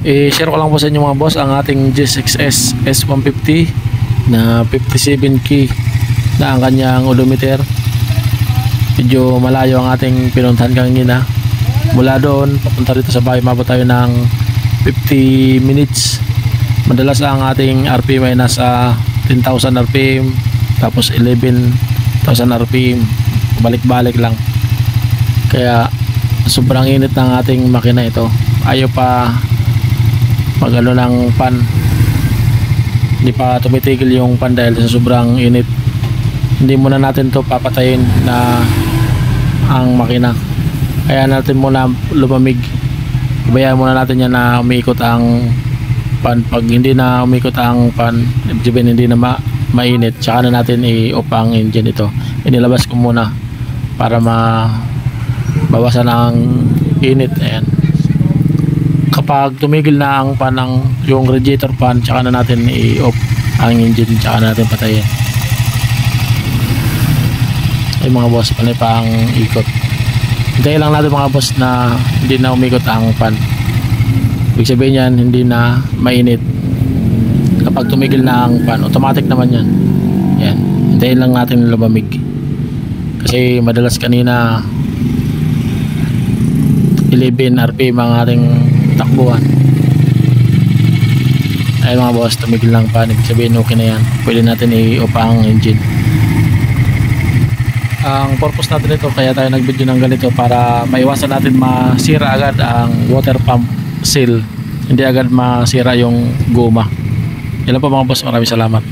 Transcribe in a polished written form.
I-share ko lang po sa inyo mga boss ang ating G6S S150 na 57K na ang kanyang odometer. Medyo malayo ang ating pinuntahan kanina. Mula doon papunta rito sa bahay, mabot tayo ng 50 minutes. Madalas ang ating RPM ay nasa 10,000 RPM, tapos 11,000 RPM, balik-balik lang. Kaya sobrang init ng ating makina ito. Ayaw pa magano ng pan, hindi pa tumitigil yung pan dahil sa sobrang init. Hindi muna natin to papatayin na ang makina, kaya natin muna lumamig. Bayaan muna natin yan na umiikot ang pan. Pag hindi na umiikot ang pan, ibig sabihin hindi na mainit, tsaka na natin i-off ang engine. Ito inilabas ko muna para mabawasan ang init. Ayan, kapag tumigil na ang pan, yung radiator pan, tsaka na natin i-off ang engine, tsaka na natin patayin. Ay mga boss, panay pa ang ikot. Hintayin lang natin mga boss na hindi na umikot ang pan. Ibig sabihin yan, hindi na mainit. Kapag tumigil na ang pan, automatic naman yan. Yan, hintayin lang natin lumamig. Kasi madalas kanina 11 RPM ang ating takbuhan. Ay mga boss, tumigil lang pan. Ibig sabihin okay na yan. Pwede natin i-off ang engine. Ang purpose natin ito, kaya tayo nag-video ng ganito, para maiwasan natin masira agad ang water pump seal, hindi agad masira yung goma. Yan lang po mga boss, maraming salamat.